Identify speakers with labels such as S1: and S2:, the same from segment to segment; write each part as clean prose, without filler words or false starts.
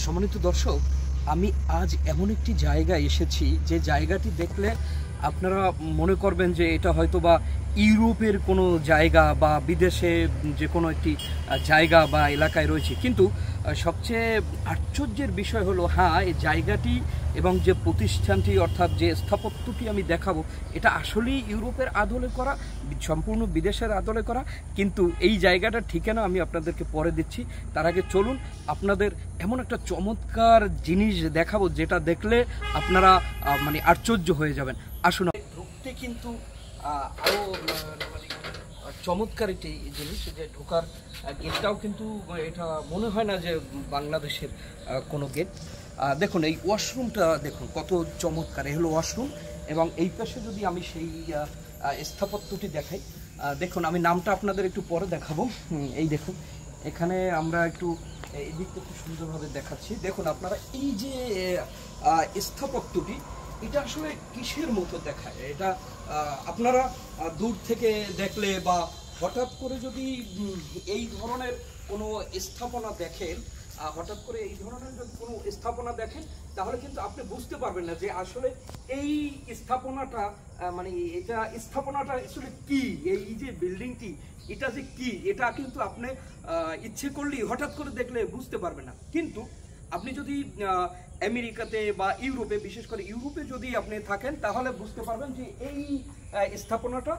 S1: সম্মানিত দর্শক, আমি আজ এমন একটি জায়গায় এসেছি যে জায়গাটি দেখলে আপনারা মনে করবেন যে এটা হয়তো বা ইউরোপের কোনো জায়গা বা বিদেশে যে কোনো একটি জায়গা বা এলাকায় রয়েছে। কিন্তু সবচেয়ে আশ্চর্যের বিষয় হলো, হ্যাঁ, এই জায়গাটি এবং যে প্রতিষ্ঠানটি অর্থাৎ যে স্থাপত্যটি আমি দেখাবো এটা আসলেই ইউরোপের আদলে করা, সম্পূর্ণ বিদেশের আদলে করা। কিন্তু এই জায়গাটার ঠিকানা আমি আপনাদেরকে পরে দিচ্ছি। তার আগে চলুন আপনাদের এমন একটা চমৎকার জিনিস দেখাবো যেটা দেখলে আপনারা মানে আশ্চর্য হয়ে যাবেন। আসুন। ঢুকতে কিন্তু আরও মানে চমৎকার একটি জিনিস, যে ঢোকার গেটটাও কিন্তু এটা মনে হয় না যে বাংলাদেশের কোনো গেট। দেখুন এই ওয়াশরুমটা দেখুন কত চমৎকার, এ হলো ওয়াশরুম। এবং এই পাশে যদি আমি সেই স্থাপত্যটি দেখাই, দেখুন আমি নামটা আপনাদের একটু পরে দেখাবো। এই দেখুন এখানে আমরা একটু এই দিকটা খুব সুন্দরভাবে দেখাচ্ছি। দেখুন আপনারা এই যে স্থাপত্যটি, এটা আসলে কিসের মতো দেখায়, এটা আপনারা দূর থেকে দেখলে বা হঠাৎ করে যদি এই ধরনের কোনো স্থাপনা দেখেন, হঠাৎ করে এই ধরনের যদি কোনো স্থাপনা দেখেন তাহলে কিন্তু আপনি বুঝতে পারবেন না যে আসলে এই স্থাপনাটা মানে এটা স্থাপনাটা আসলে কি, এই যে বিল্ডিংটি এটা যে কি, এটা কিন্তু আপনি ইচ্ছে করলেই হঠাৎ করে দেখলে বুঝতে পারবেন না। কিন্তু আপনি যদি আমেরিকাতে বা ইউরোপে, বিশেষ করে ইউরোপে যদি আপনি থাকেন তাহলে বুঝতে পারবেন যে এই স্থাপনাটা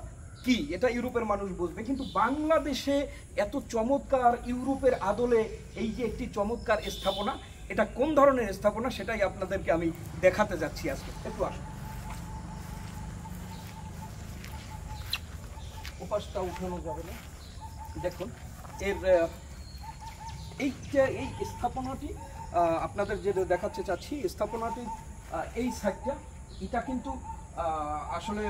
S1: কি, এটা ইউরোপের মানুষ বুঝবে। কিন্তু বাংলাদেশে এত চমৎকার ইউরোপের আদলে এই যে একটি চমৎকার স্থাপনা, এটা কোন ধরনের স্থাপনা সেটাই আপনাদেরকে আমি দেখাতে যাচ্ছি আজকে। একটু আসুন, উপাসটা উঠানো যাবে না। দেখুন এর এই স্থাপনাটি আপনাদের যেটা দেখাতে চাচ্ছি, স্থাপনাটি এই সাইডটা, এটা কিন্তু আসলে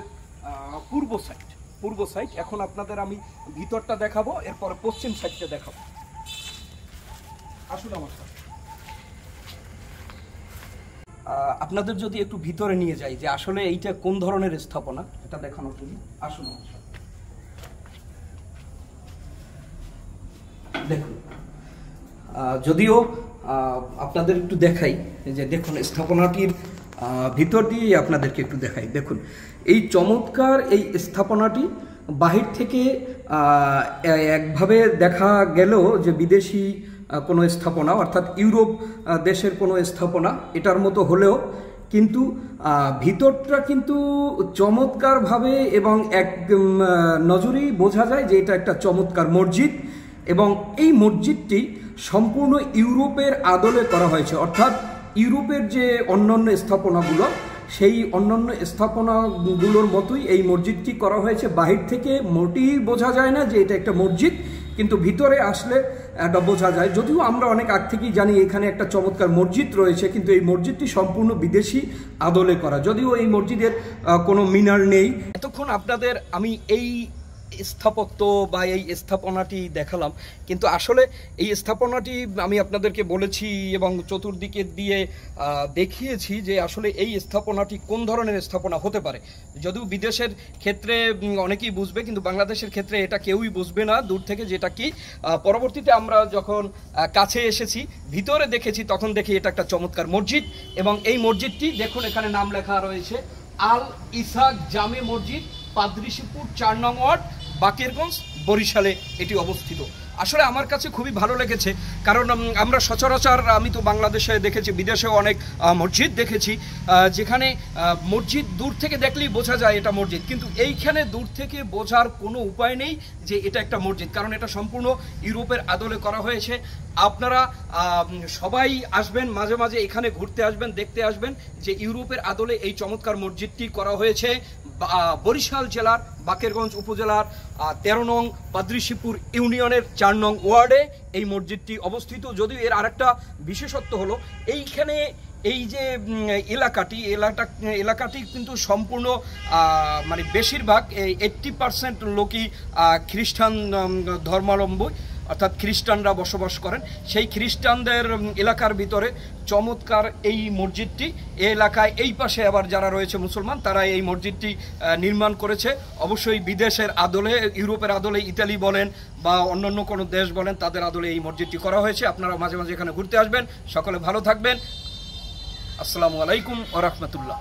S1: পূর্ব সাইড। এখন আপনাদের আমি ভিতরটা দেখাবো, এরপরে পশ্চিম সাইডটা দেখাবো। আসুন আমার সাথে। আপনাদের যদি একটু ভিতরে নিয়ে যাই যে আসলে এইটা কোন ধরনের স্থাপনা এটা দেখানোর জন্য, আসুন আমার সাথে। দেখুন যদিও আপনাদের একটু দেখাই যে দেখুন স্থাপনাটির ভিতর দিয়ে আপনাদেরকে একটু দেখাই। দেখুন এই চমৎকার এই স্থাপনাটি বাহির থেকে একভাবে দেখা গেলেও যে বিদেশি কোনো স্থাপনা অর্থাৎ ইউরোপ দেশের কোনো স্থাপনা এটার মতো হলেও কিন্তু ভিতরটা কিন্তু চমৎকারভাবে এবং এক নজরেই বোঝা যায় যে এটা একটা চমৎকার মসজিদ। এবং এই মসজিদটি সম্পূর্ণ ইউরোপের আদলে করা হয়েছে, অর্থাৎ ইউরোপের যে অন্যান্য স্থাপনাগুলো সেই অন্যান্য স্থাপনাগুলোর মতোই এই মসজিদটি করা হয়েছে। বাহির থেকে মোটেই বোঝা যায় না যে এটা একটা মসজিদ, কিন্তু ভিতরে আসলে এটা বোঝা যায়। যদিও আমরা অনেক আগ থেকেই জানি এখানে একটা চমৎকার মসজিদ রয়েছে, কিন্তু এই মসজিদটি সম্পূর্ণ বিদেশি আদলে করা, যদিও এই মসজিদের কোনো মিনার নেই। এতক্ষণ আপনাদের আমি এই স্থাপত্য বা এই স্থাপনাটি দেখালাম, কিন্তু আসলে এই স্থাপনাটি আমি আপনাদেরকে বলেছি এবং চতুর্দিকে দিয়ে দেখিয়েছি যে আসলে এই স্থাপনাটি কোন ধরনের স্থাপনা হতে পারে। যদিও বিদেশের ক্ষেত্রে অনেকেই বুঝবে, কিন্তু বাংলাদেশের ক্ষেত্রে এটা কেউই বুঝবে না দূর থেকে যেটা কি। পরবর্তীতে আমরা যখন কাছে এসেছি, ভিতরে দেখেছি, তখন দেখি এটা একটা চমৎকার মসজিদ। এবং এই মসজিদটি দেখুন এখানে নাম লেখা রয়েছে আল ইসাক জামে মসজিদ, পাদ্রিশিপুর 4 নং ওয়ার্ড, বাকেরগঞ্জ, বরিশালে এটি অবস্থিত। আসলে আমার কাছে খুবই ভালো লেগেছে, কারণ আমরা সচরাচর আমি তো বাংলাদেশে দেখেছি, বিদেশেও অনেক মসজিদ দেখেছি যেখানে মসজিদ দূর থেকে দেখলেই বোঝা যায় এটা মসজিদ, কিন্তু এইখানে দূর থেকে বোঝার কোনো উপায় নেই যে এটা একটা মসজিদ, কারণ এটা সম্পূর্ণ ইউরোপের আদলে করা হয়েছে। আপনারা সবাই আসবেন, মাঝে মাঝে এখানে ঘুরতে আসবেন, দেখতে আসবেন যে ইউরোপের আদলে এই চমৎকার মসজিদটি করা হয়েছে বরিশাল জেলার বাকেরগঞ্জ উপজেলার 13 নং পাদ্রিশিপুর ইউনিয়নের 4 নং ওয়ার্ডে এই মসজিদটি অবস্থিত। যদিও এর আরেকটা বিশেষত্ব হলো এইখানে এই যে এলাকাটি কিন্তু সম্পূর্ণ মানে বেশিরভাগ 80% লোকই খ্রিস্টান ধর্মাবলম্বী, অর্থাৎ খ্রিস্টানরা বসবাস করেন, সেই খ্রিস্টানদের এলাকার ভিতরে চমৎকার এই মসজিদটি। এই এলাকায় এই পাশে আবার যারা রয়েছে মুসলমান, তারা এই মসজিদটি নির্মাণ করেছে। অবশ্যই বিদেশের আদলে, ইউরোপের আদলে, ইতালি বলেন বা অন্যান্য কোনো দেশ বলেন, তাদের আদলে এই মসজিদটি করা হয়েছে। আপনারা মাঝে মাঝে এখানে ঘুরতে আসবেন। সকলে ভালো থাকবেন। আসসালামু আলাইকুম ওয়া রাহমাতুল্লাহ।